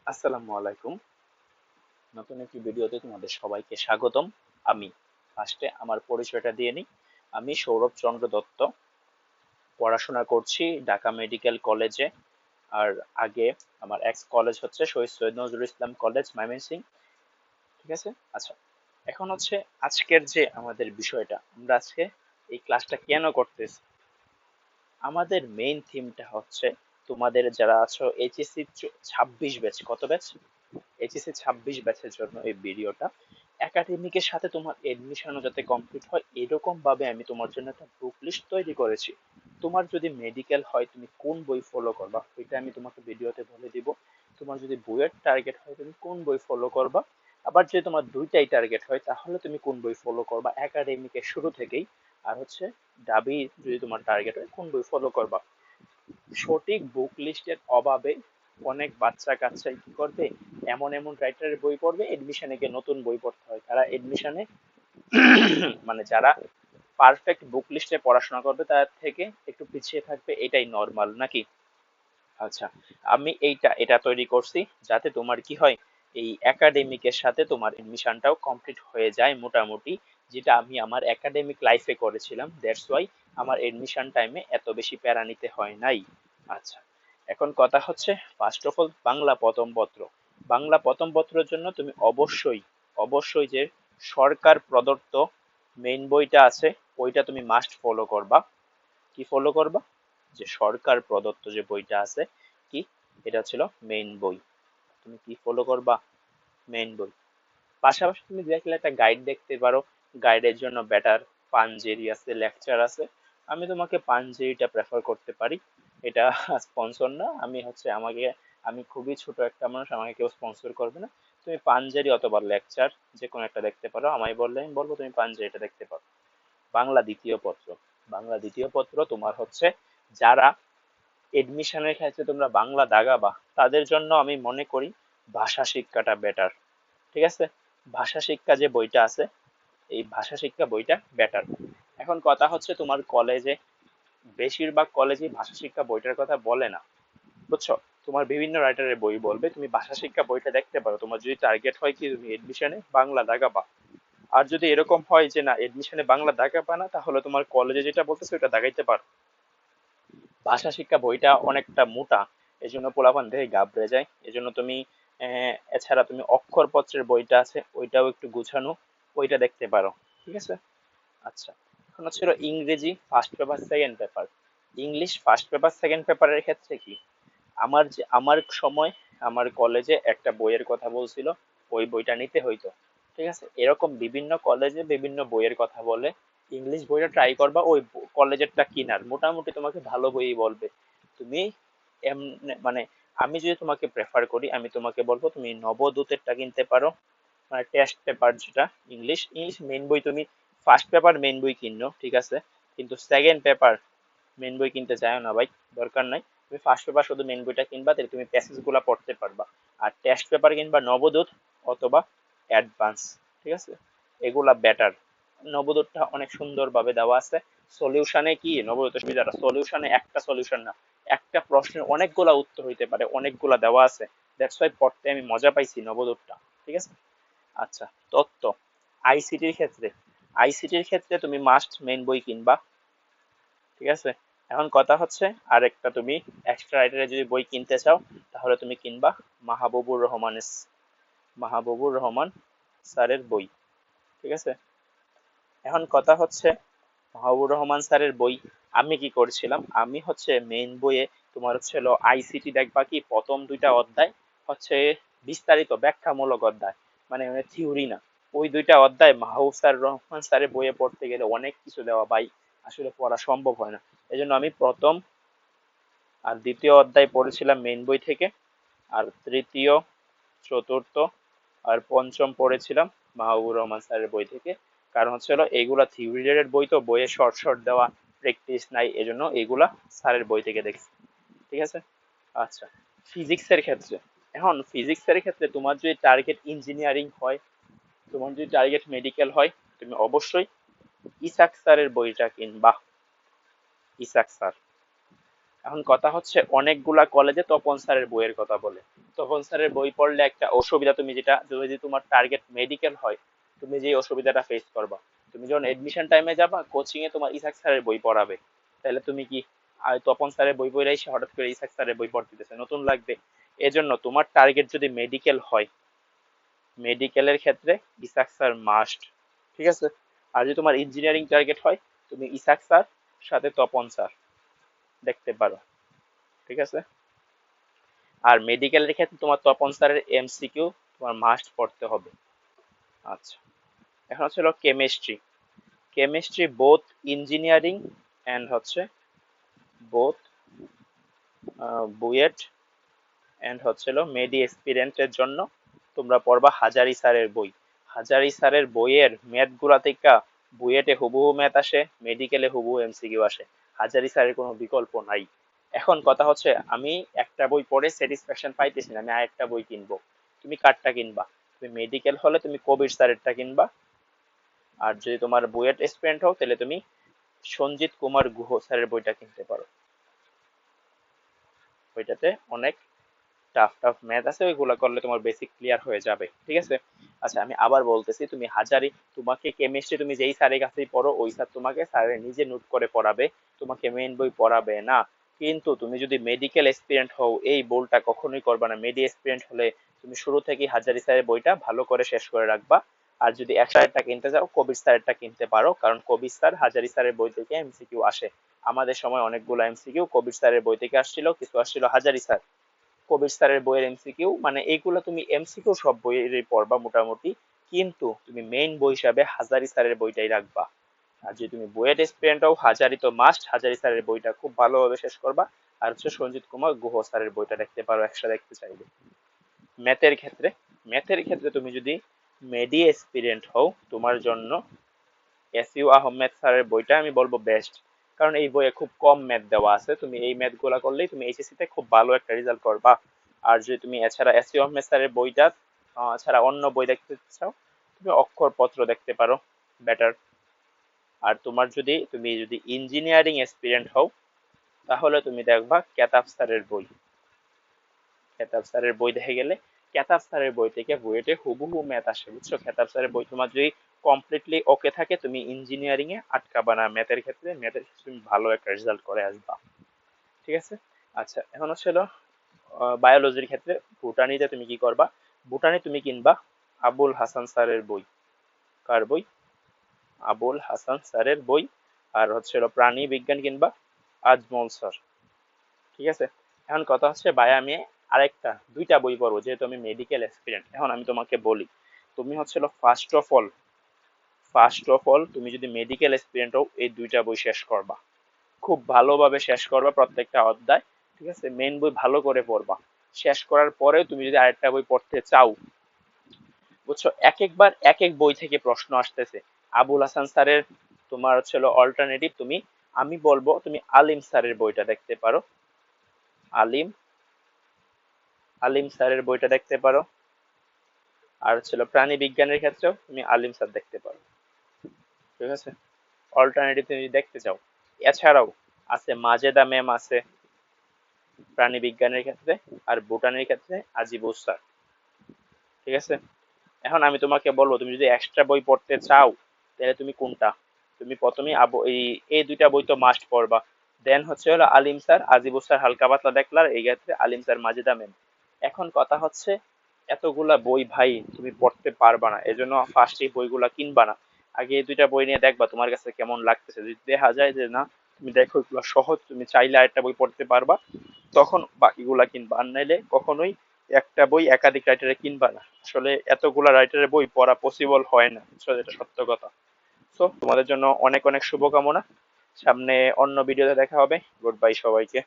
আসসালামু আলাইকুম। নতুন একটি ভিডিওতে তোমাদের সবাইকে স্বাগতম। আমি ফার্স্টে আমার পরিচয়টা দিয়ে নিই। আমি সৌরভ চন্দ্র দত্ত, পড়াশোনা করছি ঢাকা মেডিকেল কলেজে। আর আগে আমার এক্স কলেজ হচ্ছে শহীদ সৈয়দ নজরুল ইসলাম কলেজ ময়মনসিংহ। ঠিক আছে। আচ্ছা, এখন হচ্ছে আজকের যে আমাদের বিষয়টা, আমরা আজকে এই ক্লাসটা কেন করতেছি, আমাদের মেইন থিমটা হচ্ছে তোমাদের যারা আছো এইচএসসি 26 ব্যাচ, কত ব্যাচ, এইচএসসি 26 ব্যাচের জন্য এই ভিডিওটা। একাডেমিকের সাথে তোমার এডমিশনও যাতে কমপ্লিট হয় এরকম ভাবে আমি তোমার জন্য একটা বুক লিস্ট তৈরি করেছি। তোমার যদি মেডিকেল হয় তুমি কোন বই ফলো করবা এটা আমি তোমাকে ভিডিওতে বলে দিব। তোমার যদি বইয়ের টার্গেট হয় তুমি কোন বই ফলো করবা, আবার যদি তোমার দুইটাই টার্গেট হয় তাহলে তুমি কোন বই ফলো করবা একাডেমিকের শুরু থেকেই, আর হচ্ছে ডাবি যদি তোমার টার্গেট হয় কোন বই ফলো করবা। সঠিক বুক লিস্টের অভাবে অনেক বাচ্চা কাচ্চাই কি করবে, এমন এমন রাইটারের বই পড়বে, এডমিশনে গিয়ে নতুন বই পড়তে হয়, তারা এডমিশনে মানে যারা পারফেক্ট বুক লিস্টে পড়াশোনা করবে তার থেকে একটু পিছিয়ে থাকবে, এটাই নর্মাল নাকি? আচ্ছা, আমি এটা তৈরি করছি যাতে তোমার কি হয়, এই একাডেমিকের সাথে তোমার এডমিশনটাও কমপ্লিট হয়ে যায় মোটামুটি, যেটা আমি আমার একাডেমিক লাইফে করেছিলাম, দ্যাটস ওয়াই আমার এডমিশন টাইমে এত বেশি প্যারা নিতে হয় নাই। আচ্ছা, এখন কথা হচ্ছে ফার্স্ট অফ অল বাংলা প্রথম পত্র। বাংলা প্রথম পত্রের জন্য তুমি অবশ্যই অবশ্যই যে সরকার প্রদত্ত মেইন বইটা আছে ওইটা তুমি মাস্ট ফলো করবা। কি ফলো করবা? যে সরকার প্রদত্ত যে বইটা আছে, কি, এটা ছিল মেইন বই, তুমি কি ফলো করবা? মেইন বই। পাশাপাশি তুমি দেখলে একটা গাইড দেখতে পারো, গাইডের জন্য বেটার পাঞ্জেরি আছে, লেকচার আছে। আমি তোমাকে পাঞ্জেরিটা প্রেফার করতে পারি। এটা স্পন্সর না, আমি হচ্ছে আমাকে, আমি খুবই ছোট একটা মানুষ, আমাকে কেউ স্পন্সর করবে না। তুমি পাঞ্জেরি অথবা লেকচার যে কোনো একটা দেখতে পারো, আমায় বললে আমি বলবো তুমি পাঞ্জেরিটা দেখতে পারো। বাংলা দ্বিতীয় পত্র। বাংলা দ্বিতীয় পত্র তোমার হচ্ছে যারা এডমিশনের ক্ষেত্রে তোমরা বাংলা দাগাবা তাদের জন্য আমি মনে করি ভাষা শিক্ষাটা বেটার। ঠিক আছে, ভাষা শিক্ষা যে বইটা আছে এই ভাষা শিক্ষা বইটা বেটার। এখন কথা হচ্ছে তোমার কলেজে, বেশিরভাগ কলেজে ভাষা শিক্ষা বইটার কথা বলে না, বুঝছো? তোমার বিভিন্ন রাইটারের বই বলবে, তুমি ভাষা শিক্ষা বইটা দেখতে পারো তোমার যদি টার্গেট হয় কি তুমি এডমিশনে বাংলা দাগাবা। আর যদি এরকম হয় যে না এডমিশনে বাংলা দাগাবা না, তাহলে তোমার কলেজে যেটা বলতেছে ওটা দাগাইতে পারো। ভাষা শিক্ষা বইটা অনেকটা মোটা, এজন্য পোলাপান দেখে ঘাবড়ে যায়, এজন্য তুমি এছাড়া তুমি অক্ষরপত্রের বইটা আছে ওইটাও একটু গুছানো, ওইটা দেখতে পারো। ঠিক আছে। আচ্ছা, এখন হচ্ছিল ইংরেজি first paper second paper. English first paper second পেপারের ক্ষেত্রে কি, আমার সময় আমার কলেজে একটা বইয়ের কথা বলছিল, ওই বইটা নিতে হইতো। ঠিক আছে, এরকম বিভিন্ন কলেজে বিভিন্ন বইয়ের কথা বলে, ইংলিশ বইটা ট্রাই করবা ওই কলেজেরটা কিনার, মোটামুটি তোমাকে ভালো বই বলবে। তুমি মানে আমি যদি তোমাকে প্রেফার করি আমি তোমাকে বলবো তুমি নবদূতেরটা কিনতে পারো, মানে টেস্ট পেপার যেটা, ইংলিশ ইংলিশ মেইন বই তুমি ফার্স্ট পেপার মেইন বই কিনো ঠিক আছে, কিন্তু সেকেন্ড পেপার মেন বই কিনতে চাও না ভাই, দরকার নাই। তুমি ফার্স্ট পেপার শুধু মেন বইটা কিনবা, তাহলে তুমি প্যাসেজ গুলা পড়তে পারবা। আর টেস্ট পেপার কিনবা নবদূত অথবা অ্যাডভান্স। ঠিক আছে, এগুলা বেটার। নবদূতটা অনেক সুন্দর ভাবে দেওয়া আছে। সলিউশনে কি নবদূতের সুবিধাটা, সলিউশনে একটা সলিউশন না, একটা প্রশ্নের অনেকগুলা উত্তর হইতে পারে, অনেকগুলা দেওয়া আছে, দ্যাটস ওয়াই পড়তে আমি মজা পাইছি নবদূতটা। ঠিক আছে। আচ্ছা, তত্ত্ব। আইসিটির ক্ষেত্রে, আইসিটির ক্ষেত্রে তুমি মাস্ট মেইন বই কিনবা। ঠিক আছে। এখন কথা হচ্ছে আরেকটা, তুমি এক্সট্রা রাইটারে যদি বই কিনতে চাও তাহলে তুমি কিনবা মাহবুবুর রহমানের, মাহবুবুর রহমান স্যারের বই। ঠিক আছে। এখন কথা হচ্ছে মাহবুবুর রহমান স্যারের বই আমি কি করছিলাম, আমি হচ্ছে মেইন বইয়ে তোমার হচ্ছে হলো আইসিটি দেখবা কি প্রথম দুইটা অধ্যায় হচ্ছে বিস্তারিত ব্যাখ্যামূলক অধ্যায়, মানে থিওরি না। ওই দুইটা অধ্যায় মাহবুব স্যার রহমান স্যারের বইয়ে পড়তে গেলে অনেক কিছু দেওয়া ভাই, আসলে পড়া সম্ভব হয় না। এজন্য আমি প্রথম আর দ্বিতীয় অধ্যায় পড়েছিলাম মেইন বই থেকে, আর তৃতীয়, চতুর্থ আর পঞ্চম পড়েছিলাম মাহবুবুর রহমান স্যারের বই থেকে। কারণ হচ্ছে হলো এইগুলা থিওরি রিলেটেড বই, তো বইয়ে শর্ট শর্ট দেওয়া, প্র্যাকটিস নাই, এজন্য এগুলা স্যারের বই থেকে দেখছি। ঠিক আছে। আচ্ছা, ফিজিক্সের ক্ষেত্রে, এখন ফিজিক্সের ক্ষেত্রে তোমার যদি টার্গেট ইঞ্জিনিয়ারিং হয়, তোমার যদি টার্গেট মেডিকেল হয়, তুমি অবশ্যই ইসাক স্যারের বইটা কিনবা। ইসাক স্যার, এখন কথা হচ্ছে অনেকগুলা কলেজে তপন স্যারের বইয়ের কথা বলে। তপন স্যারের বই পড়লে একটা অসুবিধা, তুমি যেটা, যদি তোমার টার্গেট মেডিকেল হয়, তুমি যে অসুবিধাটা ফেস করবা, তুমি যখন এডমিশন টাইমে যাবা কোচিং এ তোমার ইসাক স্যারের বই পড়াবে, তাহলে তুমি কি তপন স্যারের বই পড়ে এসে হঠাৎ করে ইসাক স্যারের বই পড়তেছে, নতুন লাগবে। এজন্য তোমার টার্গেট যদি মেডিকেল হয়, মেডিকেলের ক্ষেত্রে ইসাক স্যার মাস্ট, ঠিক আছে। আর যদি তোমার ইঞ্জিনিয়ারিং টার্গেট হয়, তুমি ইসাক স্যার সাথে তপন স্যার দেখতে পারো, ঠিক আছে। আর মেডিকেলের ক্ষেত্রে তোমার তপন স্যারের এমসিকিউ তোমার মাস্ট পড়তে হবে। আচ্ছা, এখন হচ্ছে chemistry. Chemistry both engineering and হচ্ছে বোথ বুয়েট এন্ড হচ্ছিল মেডি এক্সপিরিয়েন্টের জন্য তোমরা পড়বা হাজারি স্যারের বই। হাজারি স্যারের বইয়ের ম্যাথ গুলা থেকে বুয়েটে হুবহু ম্যাথ আসে, মেডিকেলে হুবহু এমসিকিউ আসে। হাজারি স্যারের কোনো বিকল্প নাই। এখন কথা হচ্ছে আমি একটা বই পড়ে স্যাটিসফ্যাকশন পাইতেছি না, আমি আরেকটা বই কিনবো। তুমি কারটা কিনবা? তুমি মেডিকেল হলে তুমি কবির স্যারেরটা কিনবা, আর যদি তোমার বুয়েট স্টুডেন্ট হও তাহলে তুমি সঞ্জিত কুমার গুহ স্যারের বইটা কিনতে পারো। বইটাতে অনেক টাফ টাফ ম্যাথ আছে, ওইগুলো করলে তোমার বেসিক ক্লিয়ার হয়ে যাবে, ঠিক আছে। আচ্ছা, আমি আবার বলতেছি, তুমি হাজারি, তোমাকে কেমিস্ট্রি তুমি যেই স্যারের কাছেই পড়ো ওই স্যার তোমাকে স্যারের নিজে নোট করে পড়াবে, তোমাকে মেইন বই পড়াবে না। কিন্তু তুমি যদি মেডিকেল এক্সপিরিয়েন্ট হও এই ভুলটা কখনোই করবা না। মেডি এক্সপিরিয়েন্ট হলে তুমি শুরু থেকেই হাজারি স্যারের বইটা ভালো করে শেষ করে রাখবা। আর যদি এক স্যারেরটা কিনতে চাও কবির স্যারেরটা কিনতে পারো, কারণ কবির স্যার হাজারি স্যারের বই থেকে এমসিকিউ আসে। আমাদের সময় অনেকগুলো এমসিকিউ কবির স্যারের বই থেকে আসছিল, কিছু আসছিল হাজারি স্যার। কবির স্যারের বইয়ের এমসিকিউ মানে এইগুলো তুমি এমসিকিউ সব বইয়েরই পড়বা মোটামুটি, কিন্তু তুমি মেইন বই হিসাবে হাজারি স্যারের বইটাই রাখবা। আর যদি তুমি বুয়েট স্টুডেন্ট হও, হাজারি তো মাস্ট, হাজারি স্যারের বইটা খুব ভালোভাবে শেষ করবা। আর হচ্ছে সঞ্জিত কুমার গুহ স্যারের বইটা দেখতে পারো একসাথে দেখতে চাইলে। ম্যাথের ক্ষেত্রে, তুমি যদি মেডি এক্সপিরিয়েন্ট হও তোমার জন্য এসইউ আহমেদ স্যারের বইটা আমি বলবো বেস্ট। কারণ এই বইয়ে খুব কম ম্যাথ দেওয়া আছে, তুমি এই ম্যাথ গুলা করলেই তুমি এইচএসসি তে খুব ভালো একটা রেজাল্ট করবা। আর যদি তুমি এছাড়া এসইউ আহমেদ স্যারের বইটা ছাড়া অন্য বই দেখতে চাও, তুমি অক্ষরপত্র দেখতে পারো, বেটার। আর তোমার যদি ইঞ্জিনিয়ারিং এক্সপিরিয়েন্ট হও, তাহলে তুমি দেখবা কেতাব স্যারের বই। কেতাব স্যারের বই দেখে গেলে কেতাব স্যারের বই থেকে বুয়েটে হুবহু ম্যাথ আসে, বুঝছো। কেতাব স্যারের বই তোমার যদি কমপ্লিটলি ওকে থাকে, তুমি ইঞ্জিনিয়ারিং এ আটকাবা না। ম্যাথের ক্ষেত্রে তুমি ভালো একটা রেজাল্ট করে আসবা, ঠিক আছে। আচ্ছা, এখন হচ্ছে বায়োলজির ক্ষেত্রে ভুটানিতে তুমি কি করবা? ভুটানি তুমি কিনবা আবুল হাসান স্যারের বই। কার বই? আবুল হাসান স্যারের বই। আর হচ্ছে প্রাণী বিজ্ঞান কিনবা আজমল স্যার, ঠিক আছে। এখন কথা হচ্ছে ভাই, আমি আরেকটা দুইটা বই পড়বো যেহেতু আমি মেডিকেল এক্সপিরিয়েন্ট। এখন আমি তোমাকে বলি, তুমি ফার্স্ট অফ অল তুমি যদি মেডিকেল এক্সপিরিয়েন্ট হও এই দুইটা বই শেষ করবা, খুব ভালোভাবে শেষ করবা প্রত্যেকটা অধ্যায়, ঠিক আছে। মেন বই ভালো করে পড়বা। শেষ করার পরে তুমি যদি আরেকটা বই পড়তে চাও, বুঝছো, এক একবার এক এক বই থেকে প্রশ্ন আসতেছে। আবুল হাসান স্যারের তোমার হচ্ছে অল্টারনেটিভ, তুমি, আমি বলবো তুমি আলিম স্যারের বইটা দেখতে পারো। আলিম আলিম স্যারের বইটা দেখতে পারো। আর হচ্ছে প্রাণী বিজ্ঞানের ক্ষেত্রেও তুমি আলিম স্যার দেখতে পারো, ঠিক আছে। অল্টারনেটিভ তুমি যদি দেখতে চাও, এছাড়াও আছে মাজেদা ম্যাম আছে প্রাণী বিজ্ঞানের ক্ষেত্রে, আর বোটানির ক্ষেত্রে আজিবুস স্যার, ঠিক আছে। এখন আমি তোমাকে বলবো, তুমি যদি এক্সট্রা বই পড়তে চাও তাহলে তুমি কোনটা, তুমি প্রথমেই এই এই দুইটা বই তো মাস্ট পড়বা। দেন হচ্ছে আলিম স্যার আজিবুস স্যার হালকা পাতলা দেখলার, এই ক্ষেত্রে আলিম স্যার মাজেদা ম্যাম। এখন কথা হচ্ছে এতগুলা বই ভাই তুমি পড়তে পারবা না, এজন্য ফার্স্ট এই বইগুলা কিনবা না। আগে এই দুইটা বই নিয়ে দেখবা তোমার কাছে কেমন লাগতেছে, যদি দেখা যায় যে না তুমি দেখো এগুলো সহজ, তুমি চাইলে আরেকটা বই পড়তে পারবা, তখন বাকিগুলা কিনবা। আর নাইলে কখনোই একটা বই একাধিক রাইটারে কিনবা না। আসলে এতগুলা রাইটারের বই পড়া পসিবল হয় না, আসলে এটা সত্য কথা। তো তোমাদের জন্য অনেক অনেক শুভকামনা। সামনে অন্য ভিডিওতে দেখা হবে। গুড বাই সবাইকে।